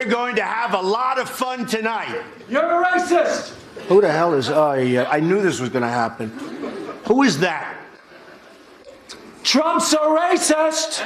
We're going to have a lot of fun tonight. You're a racist! Who the hell is I knew this was going to happen. Who is that? Trump's a racist!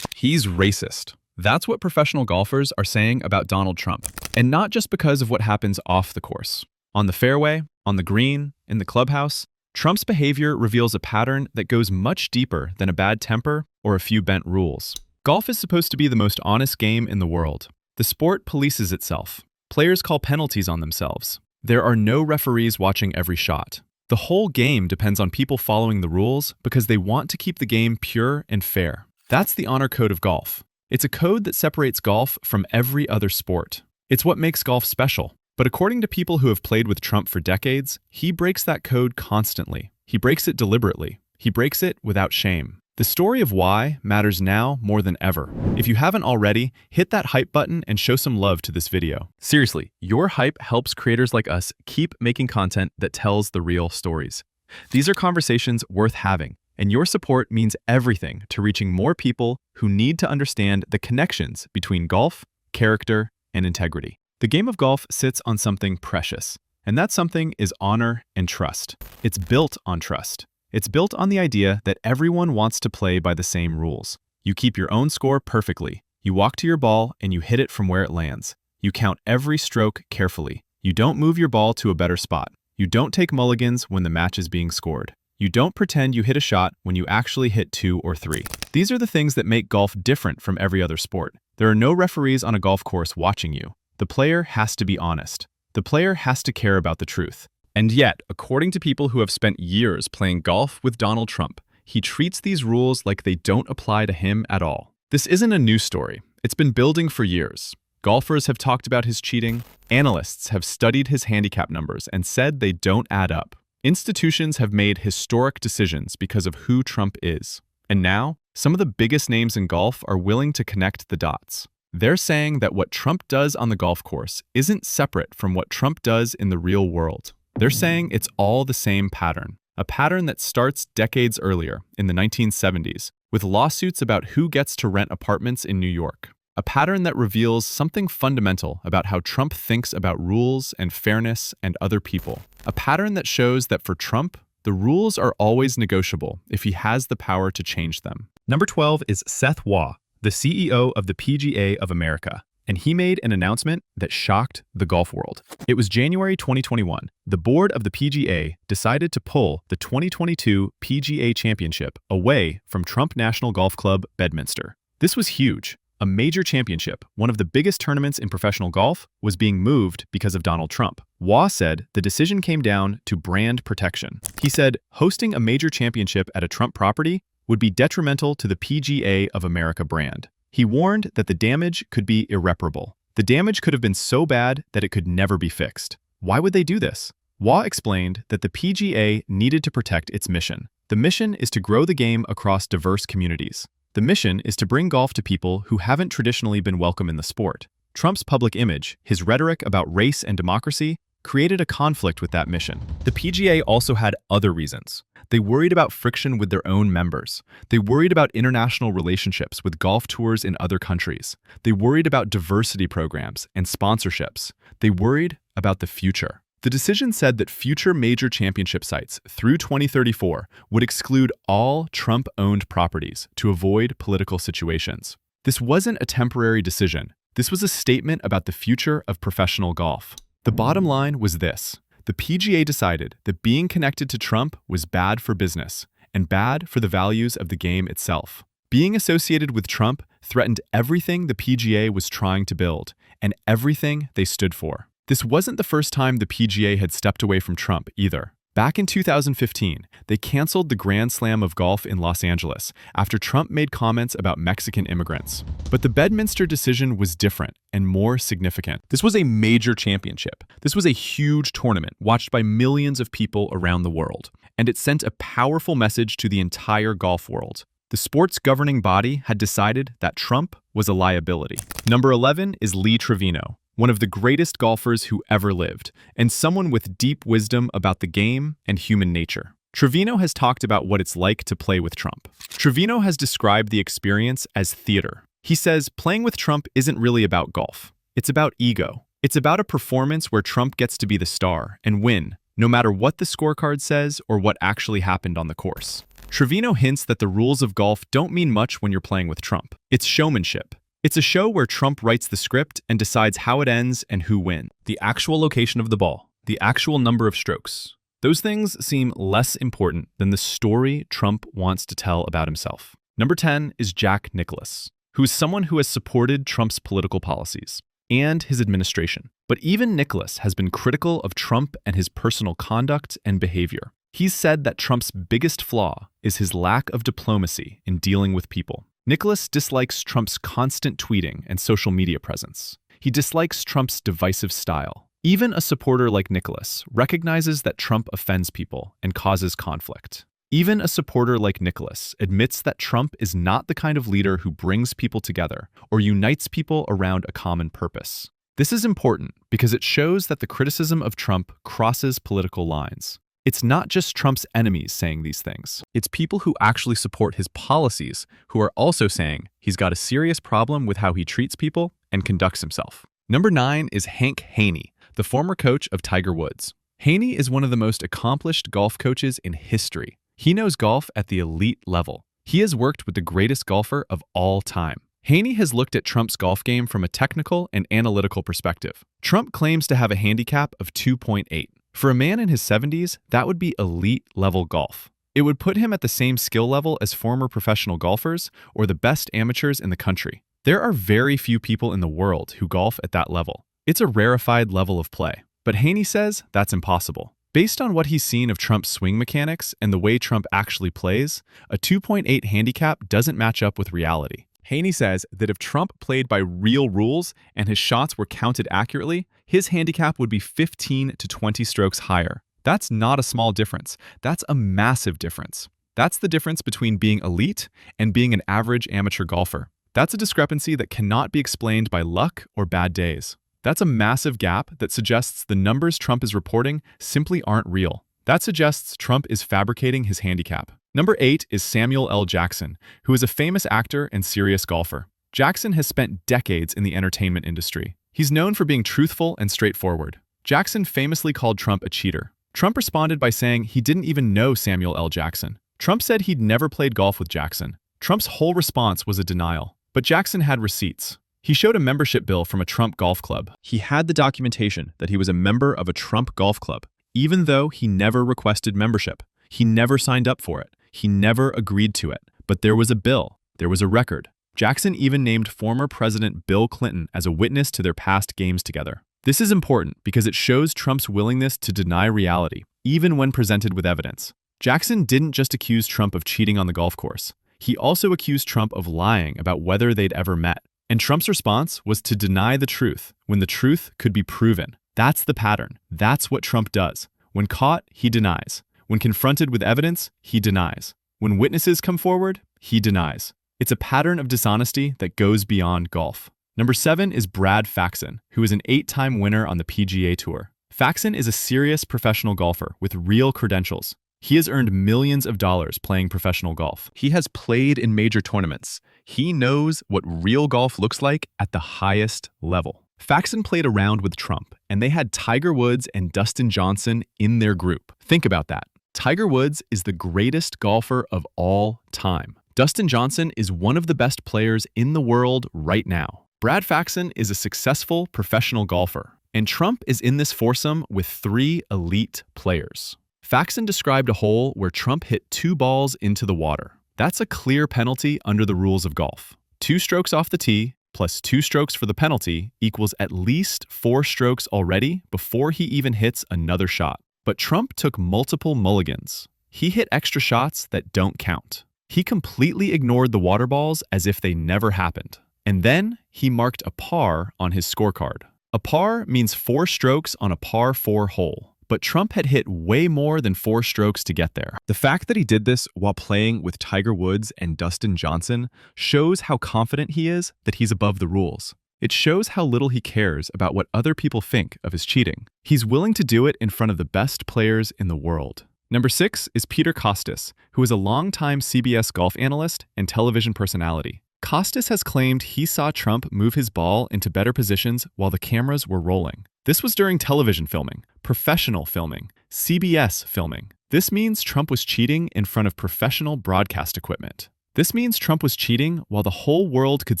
He's racist. That's what professional golfers are saying about Donald Trump. And not just because of what happens off the course. On the fairway, on the green, in the clubhouse, Trump's behavior reveals a pattern that goes much deeper than a bad temper or a few bent rules. Golf is supposed to be the most honest game in the world. The sport polices itself. Players call penalties on themselves. There are no referees watching every shot. The whole game depends on people following the rules because they want to keep the game pure and fair. That's the honor code of golf. It's a code that separates golf from every other sport. It's what makes golf special. But according to people who have played with Trump for decades, he breaks that code constantly. He breaks it deliberately. He breaks it without shame. The story of why matters now more than ever. If you haven't already, hit that hype button and show some love to this video. Seriously, your hype helps creators like us keep making content that tells the real stories. These are conversations worth having, and your support means everything to reaching more people who need to understand the connections between golf, character, and integrity. The game of golf sits on something precious, and that something is honor and trust. It's built on trust. It's built on the idea that everyone wants to play by the same rules. You keep your own score perfectly. You walk to your ball and you hit it from where it lands. You count every stroke carefully. You don't move your ball to a better spot. You don't take mulligans when the match is being scored. You don't pretend you hit a shot when you actually hit 2 or 3. These are the things that make golf different from every other sport. There are no referees on a golf course watching you. The player has to be honest. The player has to care about the truth. And yet, according to people who have spent years playing golf with Donald Trump, he treats these rules like they don't apply to him at all. This isn't a new story. It's been building for years. Golfers have talked about his cheating. Analysts have studied his handicap numbers and said they don't add up. Institutions have made historic decisions because of who Trump is. And now, some of the biggest names in golf are willing to connect the dots. They're saying that what Trump does on the golf course isn't separate from what Trump does in the real world. They're saying it's all the same pattern, a pattern that starts decades earlier, in the 1970s, with lawsuits about who gets to rent apartments in New York. A pattern that reveals something fundamental about how Trump thinks about rules and fairness and other people. A pattern that shows that for Trump, the rules are always negotiable if he has the power to change them. Number 12 is Seth Waugh, the CEO of the PGA of America. And he made an announcement that shocked the golf world. It was January 2021. The board of the PGA decided to pull the 2022 PGA Championship away from Trump National Golf Club, Bedminster. This was huge. A major championship, one of the biggest tournaments in professional golf, was being moved because of Donald Trump. Waugh said the decision came down to brand protection. He said hosting a major championship at a Trump property would be detrimental to the PGA of America brand. He warned that the damage could be irreparable. The damage could have been so bad that it could never be fixed. Why would they do this? Waugh explained that the PGA needed to protect its mission. The mission is to grow the game across diverse communities. The mission is to bring golf to people who haven't traditionally been welcome in the sport. Trump's public image, his rhetoric about race and democracy, created a conflict with that mission. The PGA also had other reasons. They worried about friction with their own members. They worried about international relationships with golf tours in other countries. They worried about diversity programs and sponsorships. They worried about the future. The decision said that future major championship sites through 2034 would exclude all Trump-owned properties to avoid political situations. This wasn't a temporary decision. This was a statement about the future of professional golf. The bottom line was this. The PGA decided that being connected to Trump was bad for business and bad for the values of the game itself. Being associated with Trump threatened everything the PGA was trying to build and everything they stood for. This wasn't the first time the PGA had stepped away from Trump either. Back in 2015, they canceled the Grand Slam of golf in Los Angeles after Trump made comments about Mexican immigrants. But the Bedminster decision was different and more significant. This was a major championship. This was a huge tournament watched by millions of people around the world. And it sent a powerful message to the entire golf world. The sport's governing body had decided that Trump was a liability. Number 11 is Lee Trevino, one of the greatest golfers who ever lived, and someone with deep wisdom about the game and human nature. Trevino has talked about what it's like to play with Trump. Trevino has described the experience as theater. He says playing with Trump isn't really about golf. It's about ego. It's about a performance where Trump gets to be the star and win, no matter what the scorecard says or what actually happened on the course. Trevino hints that the rules of golf don't mean much when you're playing with Trump. It's showmanship. It's a show where Trump writes the script and decides how it ends and who wins. The actual location of the ball, the actual number of strokes. Those things seem less important than the story Trump wants to tell about himself. Number 10 is Jack Nicklaus, who is someone who has supported Trump's political policies and his administration. But even Nicklaus has been critical of Trump and his personal conduct and behavior. He's said that Trump's biggest flaw is his lack of diplomacy in dealing with people. Nicklaus dislikes Trump's constant tweeting and social media presence. He dislikes Trump's divisive style. Even a supporter like Nicklaus recognizes that Trump offends people and causes conflict. Even a supporter like Nicklaus admits that Trump is not the kind of leader who brings people together or unites people around a common purpose. This is important because it shows that the criticism of Trump crosses political lines. It's not just Trump's enemies saying these things. It's people who actually support his policies who are also saying he's got a serious problem with how he treats people and conducts himself. Number 9 is Hank Haney, the former coach of Tiger Woods. Haney is one of the most accomplished golf coaches in history. He knows golf at the elite level. He has worked with the greatest golfer of all time. Haney has looked at Trump's golf game from a technical and analytical perspective. Trump claims to have a handicap of 2.8. For a man in his 70s, that would be elite-level golf. It would put him at the same skill level as former professional golfers or the best amateurs in the country. There are very few people in the world who golf at that level. It's a rarefied level of play. But Haney says that's impossible. Based on what he's seen of Trump's swing mechanics and the way Trump actually plays, a 2.8 handicap doesn't match up with reality. Haney says that if Trump played by real rules and his shots were counted accurately, his handicap would be 15 to 20 strokes higher. That's not a small difference. That's a massive difference. That's the difference between being elite and being an average amateur golfer. That's a discrepancy that cannot be explained by luck or bad days. That's a massive gap that suggests the numbers Trump is reporting simply aren't real. That suggests Trump is fabricating his handicap. Number 8 is Samuel L. Jackson, who is a famous actor and serious golfer. Jackson has spent decades in the entertainment industry. He's known for being truthful and straightforward. Jackson famously called Trump a cheater. Trump responded by saying he didn't even know Samuel L. Jackson. Trump said he'd never played golf with Jackson. Trump's whole response was a denial. But Jackson had receipts. He showed a membership bill from a Trump golf club. He had the documentation that he was a member of a Trump golf club, even though he never requested membership. He never signed up for it. He never agreed to it. But there was a bill. There was a record. Jackson even named former President Bill Clinton as a witness to their past games together. This is important because it shows Trump's willingness to deny reality, even when presented with evidence. Jackson didn't just accuse Trump of cheating on the golf course. He also accused Trump of lying about whether they'd ever met. And Trump's response was to deny the truth when the truth could be proven. That's the pattern. That's what Trump does. When caught, he denies. When confronted with evidence, he denies. When witnesses come forward, he denies. It's a pattern of dishonesty that goes beyond golf. Number 7 is Brad Faxon, who is an 8-time winner on the PGA Tour. Faxon is a serious professional golfer with real credentials. He has earned millions of dollars playing professional golf. He has played in major tournaments. He knows what real golf looks like at the highest level. Faxon played around with Trump, and they had Tiger Woods and Dustin Johnson in their group. Think about that. Tiger Woods is the greatest golfer of all time. Dustin Johnson is one of the best players in the world right now. Brad Faxon is a successful professional golfer, and Trump is in this foursome with 3 elite players. Faxon described a hole where Trump hit 2 balls into the water. That's a clear penalty under the rules of golf. 2 strokes off the tee plus 2 strokes for the penalty equals at least 4 strokes already before he even hits another shot. But Trump took multiple mulligans. He hit extra shots that don't count. He completely ignored the water balls as if they never happened. And then he marked a par on his scorecard. A par means 4 strokes on a par 4 hole. But Trump had hit way more than 4 strokes to get there. The fact that he did this while playing with Tiger Woods and Dustin Johnson shows how confident he is that he's above the rules. It shows how little he cares about what other people think of his cheating. He's willing to do it in front of the best players in the world. Number 6 is Peter Kostis, who is a longtime CBS golf analyst and television personality. Costas has claimed he saw Trump move his ball into better positions while the cameras were rolling. This was during television filming, professional filming, CBS filming. This means Trump was cheating in front of professional broadcast equipment. This means Trump was cheating while the whole world could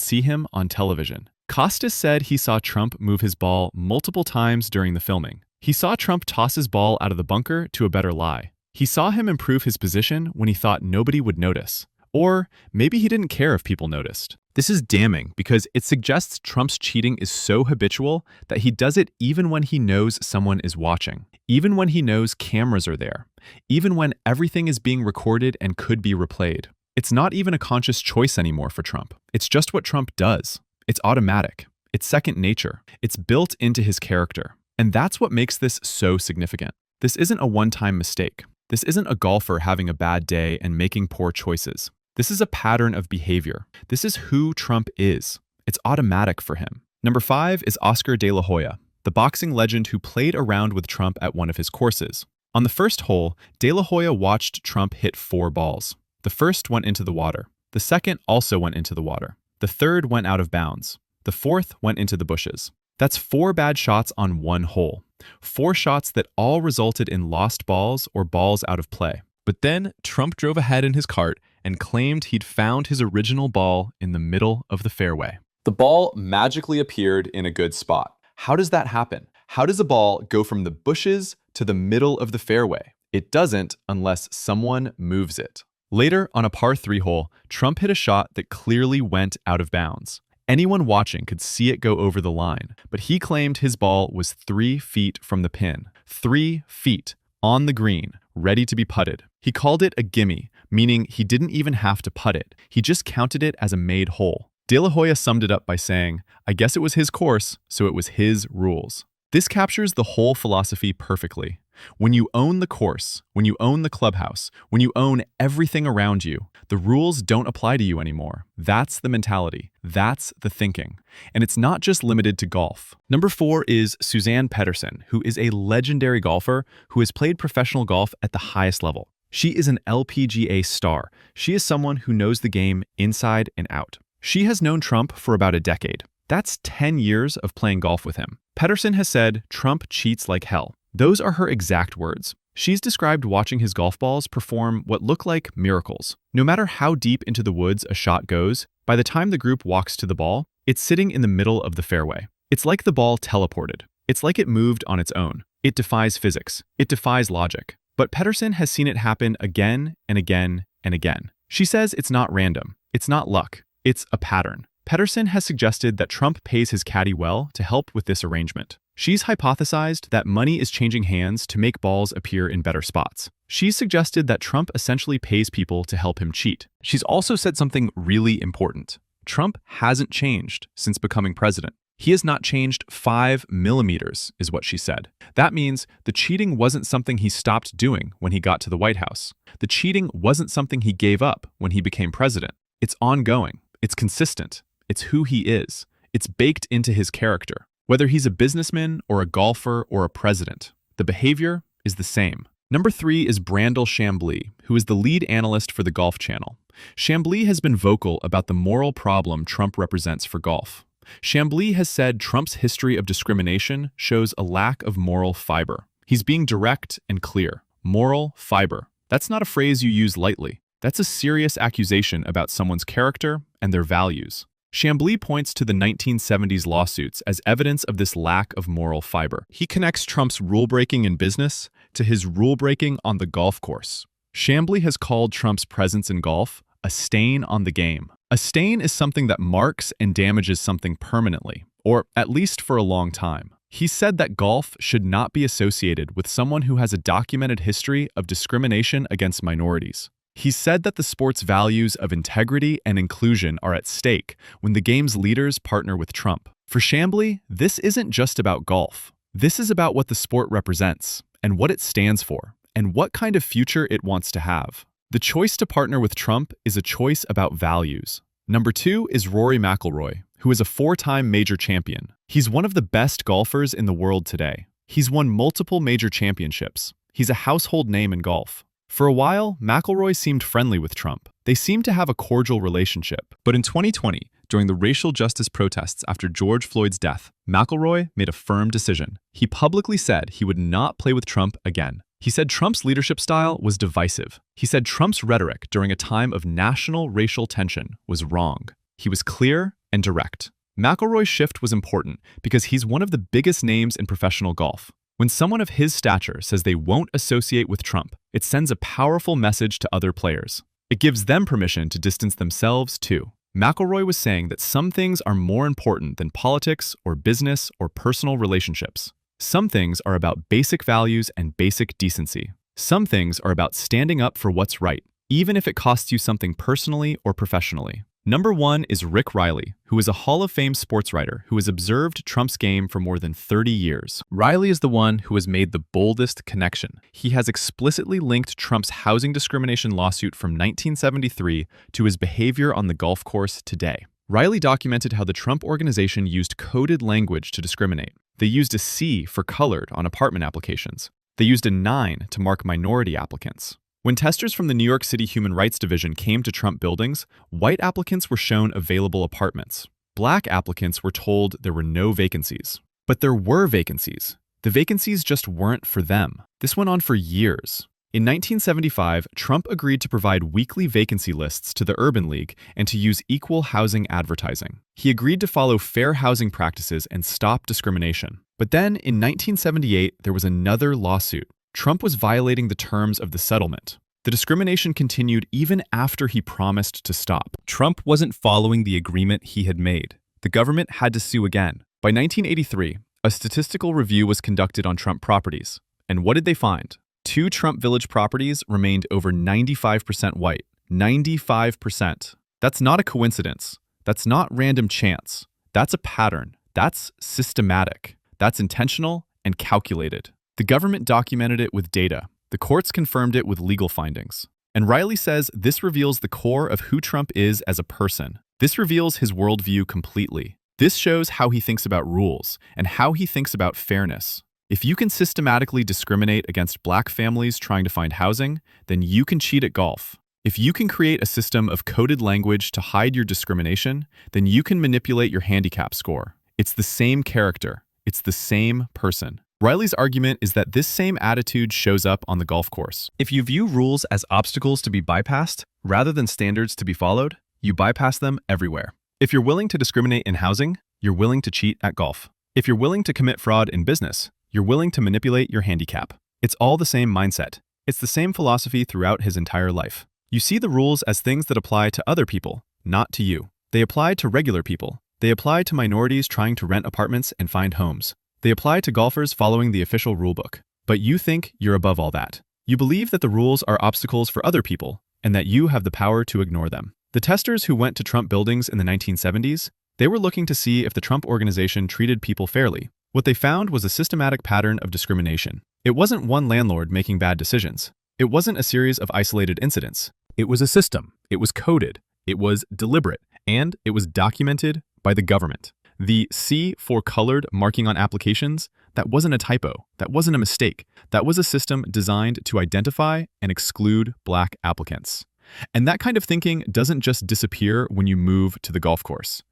see him on television. Costas said he saw Trump move his ball multiple times during the filming. He saw Trump toss his ball out of the bunker to a better lie. He saw him improve his position when he thought nobody would notice. Or maybe he didn't care if people noticed. This is damning because it suggests Trump's cheating is so habitual that he does it even when he knows someone is watching, even when he knows cameras are there, even when everything is being recorded and could be replayed. It's not even a conscious choice anymore for Trump. It's just what Trump does. It's automatic. It's second nature. It's built into his character. And that's what makes this so significant. This isn't a one-time mistake. This isn't a golfer having a bad day and making poor choices. This is a pattern of behavior. This is who Trump is. It's automatic for him. Number 5 is Oscar De La Hoya, the boxing legend who played around with Trump at one of his courses. On the first hole, De La Hoya watched Trump hit 4 balls. The first went into the water. The second also went into the water. The third went out of bounds. The fourth went into the bushes. That's 4 bad shots on one hole. 4 shots that all resulted in lost balls or balls out of play. But then Trump drove ahead in his cart and claimed he'd found his original ball in the middle of the fairway. The ball magically appeared in a good spot. How does that happen? How does a ball go from the bushes to the middle of the fairway? It doesn't unless someone moves it. Later, on a par 3 hole, Trump hit a shot that clearly went out of bounds. Anyone watching could see it go over the line, but he claimed his ball was 3 feet from the pin. 3 feet on the green, ready to be putted. He called it a gimme, meaning he didn't even have to putt it. He just counted it as a made hole. De La Hoya summed it up by saying, "I guess it was his course, so it was his rules." This captures the whole philosophy perfectly. When you own the course, when you own the clubhouse, when you own everything around you, the rules don't apply to you anymore. That's the mentality. That's the thinking. And it's not just limited to golf. Number 4 is Suzann Pettersen, who is a legendary golfer who has played professional golf at the highest level. She is an LPGA star. She is someone who knows the game inside and out. She has known Trump for about a decade. That's 10 years of playing golf with him. Pettersen has said, "Trump cheats like hell." Those are her exact words. She's described watching his golf balls perform what look like miracles. No matter how deep into the woods a shot goes, by the time the group walks to the ball, it's sitting in the middle of the fairway. It's like the ball teleported. It's like it moved on its own. It defies physics. It defies logic. But Pettersen has seen it happen again and again and again. She says it's not random. It's not luck. It's a pattern. Pettersen has suggested that Trump pays his caddy well to help with this arrangement. She's hypothesized that money is changing hands to make balls appear in better spots. She's suggested that Trump essentially pays people to help him cheat. She's also said something really important. Trump hasn't changed since becoming president. He has not changed 5 millimeters, is what she said. That means the cheating wasn't something he stopped doing when he got to the White House. The cheating wasn't something he gave up when he became president. It's ongoing. It's consistent. It's who he is. It's baked into his character. Whether he's a businessman or a golfer or a president, the behavior is the same. Number 3 is Brandel Chamblee, who is the lead analyst for the Golf Channel. Chamblee has been vocal about the moral problem Trump represents for golf. Chamblee has said Trump's history of discrimination shows a lack of moral fiber. He's being direct and clear. Moral fiber. That's not a phrase you use lightly. That's a serious accusation about someone's character and their values. Chamblee points to the 1970s lawsuits as evidence of this lack of moral fiber. He connects Trump's rule-breaking in business to his rule-breaking on the golf course. Chamblee has called Trump's presence in golf a stain on the game. A stain is something that marks and damages something permanently, or at least for a long time. He said that golf should not be associated with someone who has a documented history of discrimination against minorities. He said that the sport's values of integrity and inclusion are at stake when the game's leaders partner with Trump. For Chamblee, this isn't just about golf. This is about what the sport represents, and what it stands for, and what kind of future it wants to have. The choice to partner with Trump is a choice about values. Number 2 is Rory McIlroy, who is a 4-time major champion. He's one of the best golfers in the world today. He's won multiple major championships. He's a household name in golf. For a while, McIlroy seemed friendly with Trump. They seemed to have a cordial relationship. But in 2020, during the racial justice protests after George Floyd's death, McElroy made a firm decision. He publicly said he would not play with Trump again. He said Trump's leadership style was divisive. He said Trump's rhetoric during a time of national racial tension was wrong. He was clear and direct. McElroy's shift was important because he's one of the biggest names in professional golf. When someone of his stature says they won't associate with Trump, it sends a powerful message to other players. It gives them permission to distance themselves too. McElroy was saying that some things are more important than politics or business or personal relationships. Some things are about basic values and basic decency. Some things are about standing up for what's right, even if it costs you something personally or professionally. Number 1 is Rick Riley, who is a Hall of Fame sports writer who has observed Trump's game for more than 30 years. Riley is the one who has made the boldest connection. He has explicitly linked Trump's housing discrimination lawsuit from 1973 to his behavior on the golf course today. Riley documented how the Trump organization used coded language to discriminate. They used a C for colored on apartment applications. They used a 9 to mark minority applicants. When testers from the New York City Human Rights Division came to Trump buildings, white applicants were shown available apartments. Black applicants were told there were no vacancies. But there were vacancies. The vacancies just weren't for them. This went on for years. In 1975, Trump agreed to provide weekly vacancy lists to the Urban League and to use equal housing advertising. He agreed to follow fair housing practices and stop discrimination. But then, in 1978, there was another lawsuit. Trump was violating the terms of the settlement. The discrimination continued even after he promised to stop. Trump wasn't following the agreement he had made. The government had to sue again. By 1983, a statistical review was conducted on Trump properties. And what did they find? 2 Trump Village properties remained over 95% white. 95%. That's not a coincidence. That's not random chance. That's a pattern. That's systematic. That's intentional and calculated. The government documented it with data. The courts confirmed it with legal findings. And Riley says this reveals the core of who Trump is as a person. This reveals his worldview completely. This shows how he thinks about rules and how he thinks about fairness. If you can systematically discriminate against black families trying to find housing, then you can cheat at golf. If you can create a system of coded language to hide your discrimination, then you can manipulate your handicap score. It's the same character. It's the same person. Riley's argument is that this same attitude shows up on the golf course. If you view rules as obstacles to be bypassed, rather than standards to be followed, you bypass them everywhere. If you're willing to discriminate in housing, you're willing to cheat at golf. If you're willing to commit fraud in business, you're willing to manipulate your handicap. It's all the same mindset. It's the same philosophy throughout his entire life. You see the rules as things that apply to other people, not to you. They apply to regular people. They apply to minorities trying to rent apartments and find homes. They apply to golfers following the official rulebook. But you think you're above all that. You believe that the rules are obstacles for other people and that you have the power to ignore them. The testers who went to Trump buildings in the 1970s, they were looking to see if the Trump organization treated people fairly. What they found was a systematic pattern of discrimination. It wasn't one landlord making bad decisions. It wasn't a series of isolated incidents. It was a system. It was coded. It was deliberate. And it was documented by the government. The C for colored marking on applications, that wasn't a typo. That wasn't a mistake. That was a system designed to identify and exclude black applicants. And that kind of thinking doesn't just disappear when you move to the golf course.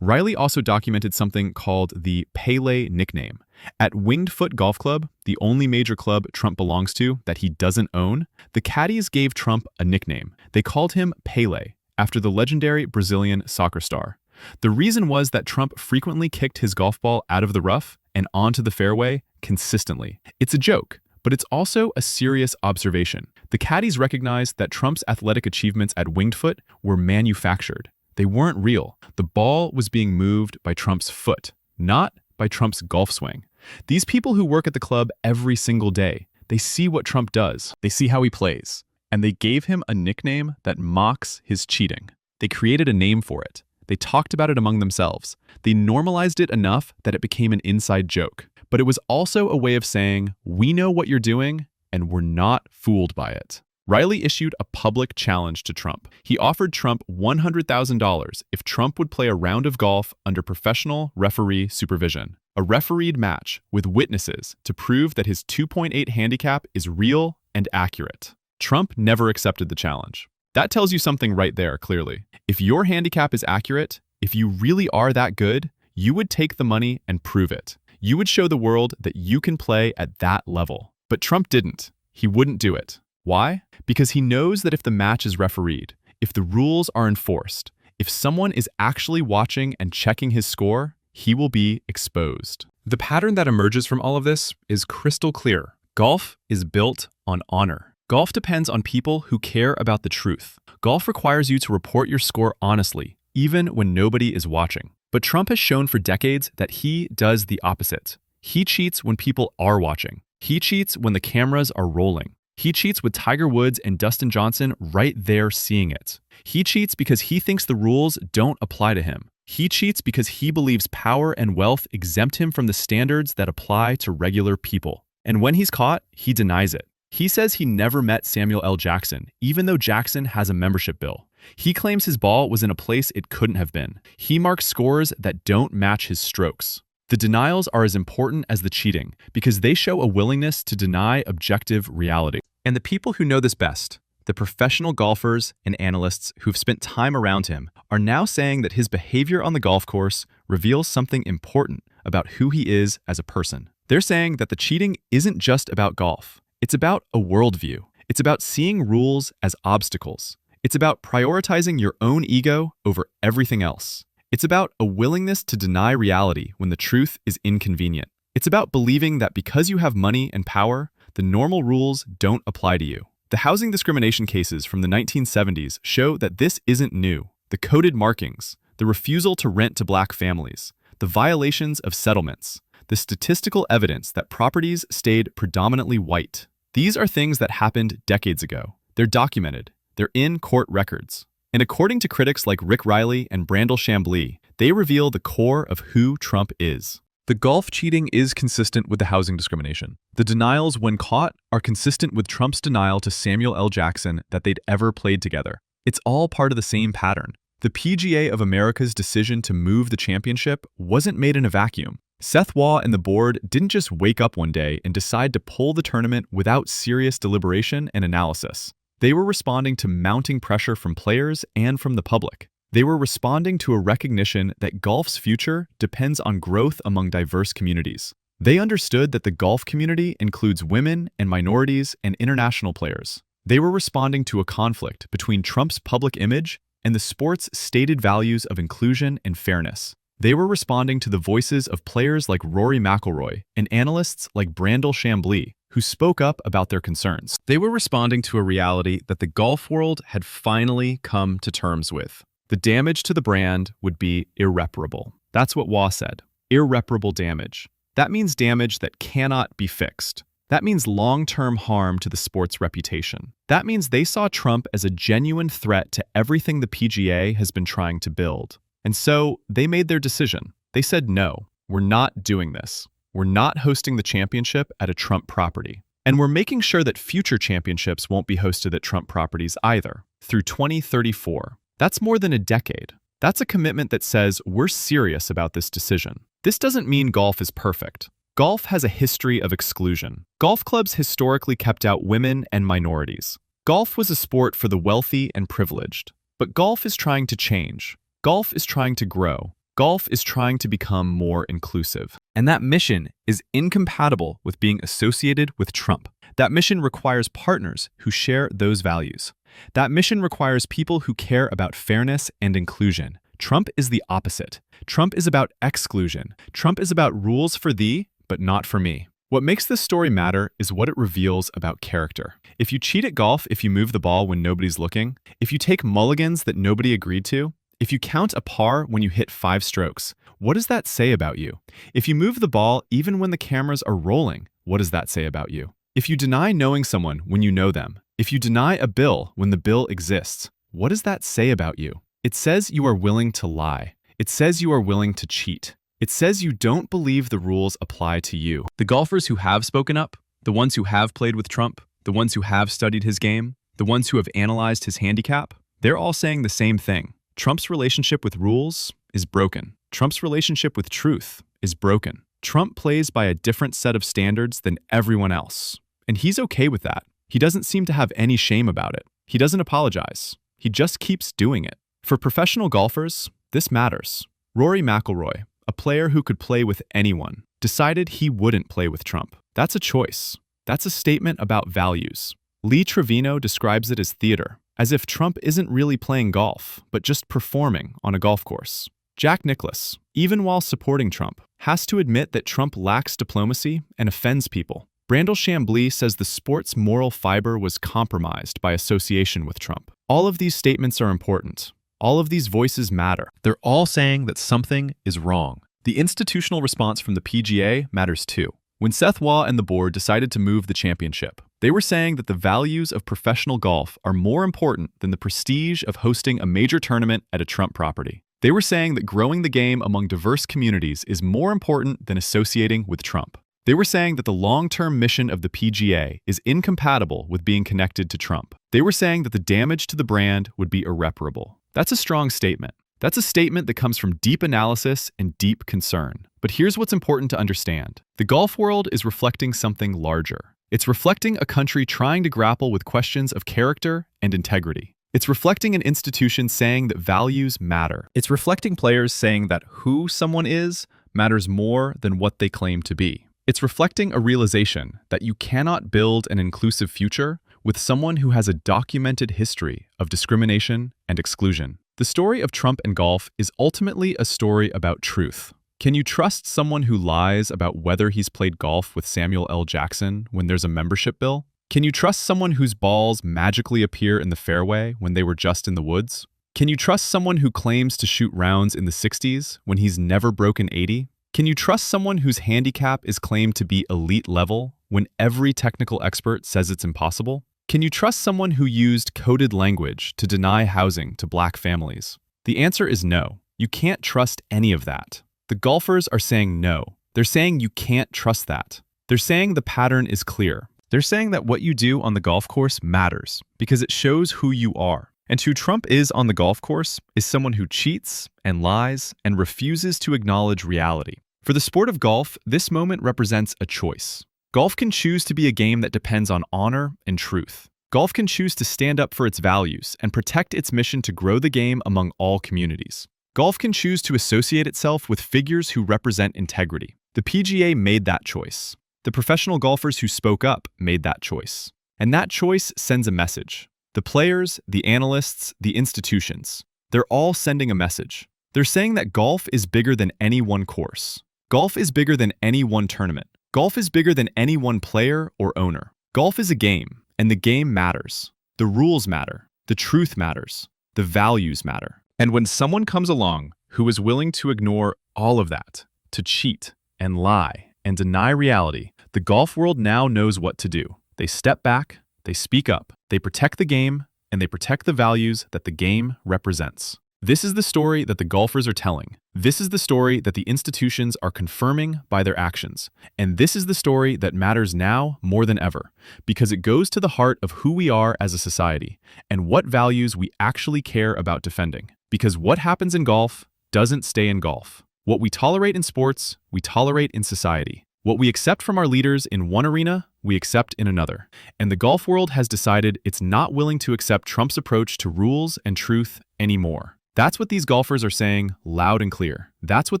Riley also documented something called the Pele nickname. At Winged Foot Golf Club, the only major club Trump belongs to that he doesn't own, the caddies gave Trump a nickname. They called him Pele, after the legendary Brazilian soccer star. The reason was that Trump frequently kicked his golf ball out of the rough and onto the fairway consistently. It's a joke, but it's also a serious observation. The caddies recognized that Trump's athletic achievements at Winged Foot were manufactured. They weren't real. The ball was being moved by Trump's foot, not by Trump's golf swing. These people who work at the club every single day, they see what Trump does. They see how he plays. And they gave him a nickname that mocks his cheating. They created a name for it. They talked about it among themselves. They normalized it enough that it became an inside joke. But it was also a way of saying, we know what you're doing, and we're not fooled by it. Riley issued a public challenge to Trump. He offered Trump $100,000 if Trump would play a round of golf under professional referee supervision. A refereed match with witnesses to prove that his 2.8 handicap is real and accurate. Trump never accepted the challenge. That tells you something right there, clearly. If your handicap is accurate, if you really are that good, you would take the money and prove it. You would show the world that you can play at that level. But Trump didn't. He wouldn't do it. Why? Because he knows that if the match is refereed, if the rules are enforced, if someone is actually watching and checking his score, he will be exposed. The pattern that emerges from all of this is crystal clear. Golf is built on honor. Golf depends on people who care about the truth. Golf requires you to report your score honestly, even when nobody is watching. But Trump has shown for decades that he does the opposite. He cheats when people are watching. He cheats when the cameras are rolling. He cheats with Tiger Woods and Dustin Johnson right there seeing it. He cheats because he thinks the rules don't apply to him. He cheats because he believes power and wealth exempt him from the standards that apply to regular people. And when he's caught, he denies it. He says he never met Samuel L. Jackson, even though Jackson has a membership bill. He claims his ball was in a place it couldn't have been. He marks scores that don't match his strokes. The denials are as important as the cheating because they show a willingness to deny objective reality. And the people who know this best, the professional golfers and analysts who've spent time around him, are now saying that his behavior on the golf course reveals something important about who he is as a person. They're saying that the cheating isn't just about golf. It's about a worldview. It's about seeing rules as obstacles. It's about prioritizing your own ego over everything else. It's about a willingness to deny reality when the truth is inconvenient. It's about believing that because you have money and power, the normal rules don't apply to you. The housing discrimination cases from the 1970s show that this isn't new. The coded markings, the refusal to rent to black families, the violations of settlements, the statistical evidence that properties stayed predominantly white. These are things that happened decades ago. They're documented. They're in court records. And according to critics like Rick Riley and Brandel Chambly, they reveal the core of who Trump is. The golf cheating is consistent with the housing discrimination. The denials, when caught, are consistent with Trump's denial to Samuel L. Jackson that they'd ever played together. It's all part of the same pattern. The PGA of America's decision to move the championship wasn't made in a vacuum. Seth Waugh and the board didn't just wake up one day and decide to pull the tournament without serious deliberation and analysis. They were responding to mounting pressure from players and from the public. They were responding to a recognition that golf's future depends on growth among diverse communities. They understood that the golf community includes women and minorities and international players. They were responding to a conflict between Trump's public image and the sport's stated values of inclusion and fairness. They were responding to the voices of players like Rory McIlroy and analysts like Brandel Chambly, who spoke up about their concerns. They were responding to a reality that the golf world had finally come to terms with. The damage to the brand would be irreparable. That's what Waugh said. Irreparable damage. That means damage that cannot be fixed. That means long-term harm to the sport's reputation. That means they saw Trump as a genuine threat to everything the PGA has been trying to build. And so they made their decision. They said, no, we're not doing this. We're not hosting the championship at a Trump property. And we're making sure that future championships won't be hosted at Trump properties either, through 2034. That's more than a decade. That's a commitment that says we're serious about this decision. This doesn't mean golf is perfect. Golf has a history of exclusion. Golf clubs historically kept out women and minorities. Golf was a sport for the wealthy and privileged. But golf is trying to change. Golf is trying to grow. Golf is trying to become more inclusive. And that mission is incompatible with being associated with Trump. That mission requires partners who share those values. That mission requires people who care about fairness and inclusion. Trump is the opposite. Trump is about exclusion. Trump is about rules for thee, but not for me. What makes this story matter is what it reveals about character. If you cheat at golf if you move the ball when nobody's looking, if you take mulligans that nobody agreed to, if you count a par when you hit 5 strokes, what does that say about you? If you move the ball even when the cameras are rolling, what does that say about you? If you deny knowing someone when you know them, if you deny a bill when the bill exists, what does that say about you? It says you are willing to lie. It says you are willing to cheat. It says you don't believe the rules apply to you. The golfers who have spoken up, the ones who have played with Trump, the ones who have studied his game, the ones who have analyzed his handicap, they're all saying the same thing. Trump's relationship with rules is broken. Trump's relationship with truth is broken. Trump plays by a different set of standards than everyone else. And he's okay with that. He doesn't seem to have any shame about it. He doesn't apologize. He just keeps doing it. For professional golfers, this matters. Rory McIlroy, a player who could play with anyone, decided he wouldn't play with Trump. That's a choice. That's a statement about values. Lee Trevino describes it as theater, as if Trump isn't really playing golf, but just performing on a golf course. Jack Nicklaus, even while supporting Trump, has to admit that Trump lacks diplomacy and offends people. Brandel Chambly says the sport's moral fiber was compromised by association with Trump. All of these statements are important. All of these voices matter. They're all saying that something is wrong. The institutional response from the PGA matters too. When Seth Waugh and the board decided to move the championship, they were saying that the values of professional golf are more important than the prestige of hosting a major tournament at a Trump property. They were saying that growing the game among diverse communities is more important than associating with Trump. They were saying that the long-term mission of the PGA is incompatible with being connected to Trump. They were saying that the damage to the brand would be irreparable. That's a strong statement. That's a statement that comes from deep analysis and deep concern. But here's what's important to understand. The golf world is reflecting something larger. It's reflecting a country trying to grapple with questions of character and integrity. It's reflecting an institution saying that values matter. It's reflecting players saying that who someone is matters more than what they claim to be. It's reflecting a realization that you cannot build an inclusive future with someone who has a documented history of discrimination and exclusion. The story of Trump and golf is ultimately a story about truth. Can you trust someone who lies about whether he's played golf with Samuel L. Jackson when there's a membership bill? Can you trust someone whose balls magically appear in the fairway when they were just in the woods? Can you trust someone who claims to shoot rounds in the 60s when he's never broken 80? Can you trust someone whose handicap is claimed to be elite level when every technical expert says it's impossible? Can you trust someone who used coded language to deny housing to black families? The answer is no. You can't trust any of that. The golfers are saying no. They're saying you can't trust that. They're saying the pattern is clear. They're saying that what you do on the golf course matters because it shows who you are. And who Trump is on the golf course is someone who cheats and lies and refuses to acknowledge reality. For the sport of golf, this moment represents a choice. Golf can choose to be a game that depends on honor and truth. Golf can choose to stand up for its values and protect its mission to grow the game among all communities. Golf can choose to associate itself with figures who represent integrity. The PGA made that choice. The professional golfers who spoke up made that choice. And that choice sends a message. The players, the analysts, the institutions, they're all sending a message. They're saying that golf is bigger than any one course. Golf is bigger than any one tournament. Golf is bigger than any one player or owner. Golf is a game, and the game matters. The rules matter. The truth matters. The values matter. And when someone comes along who is willing to ignore all of that, to cheat and lie and deny reality, the golf world now knows what to do. They step back, they speak up, they protect the game, and they protect the values that the game represents. This is the story that the golfers are telling. This is the story that the institutions are confirming by their actions. And this is the story that matters now more than ever, because it goes to the heart of who we are as a society and what values we actually care about defending. Because what happens in golf doesn't stay in golf. What we tolerate in sports, we tolerate in society. What we accept from our leaders in one arena, we accept in another. And the golf world has decided it's not willing to accept Trump's approach to rules and truth anymore. That's what these golfers are saying loud and clear. That's what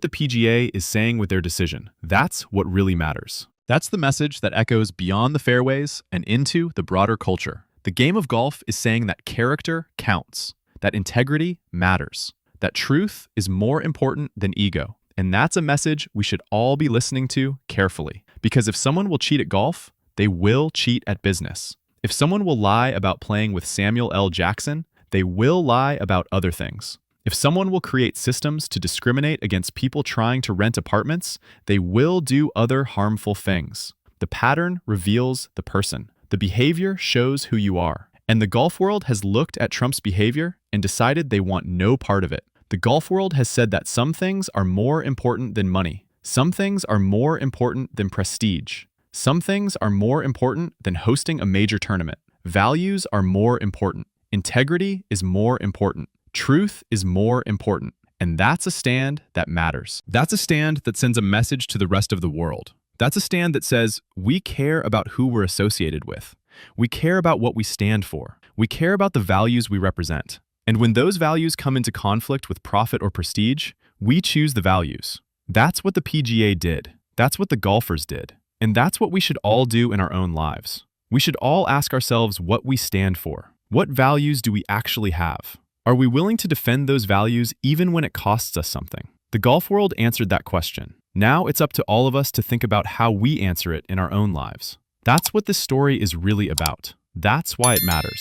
the PGA is saying with their decision. That's what really matters. That's the message that echoes beyond the fairways and into the broader culture. The game of golf is saying that character counts, that integrity matters, that truth is more important than ego. And that's a message we should all be listening to carefully. Because if someone will cheat at golf, they will cheat at business. If someone will lie about playing with Samuel L. Jackson, they will lie about other things. If someone will create systems to discriminate against people trying to rent apartments, they will do other harmful things. The pattern reveals the person. The behavior shows who you are. And the golf world has looked at Trump's behavior and decided they want no part of it. The golf world has said that some things are more important than money. Some things are more important than prestige. Some things are more important than hosting a major tournament. Values are more important. Integrity is more important. Truth is more important. And that's a stand that matters. That's a stand that sends a message to the rest of the world. That's a stand that says, we care about who we're associated with. We care about what we stand for. We care about the values we represent. And when those values come into conflict with profit or prestige, we choose the values. That's what the PGA did. That's what the golfers did. And that's what we should all do in our own lives. We should all ask ourselves what we stand for. What values do we actually have? Are we willing to defend those values even when it costs us something? The golf world answered that question. Now it's up to all of us to think about how we answer it in our own lives. That's what this story is really about. That's why it matters.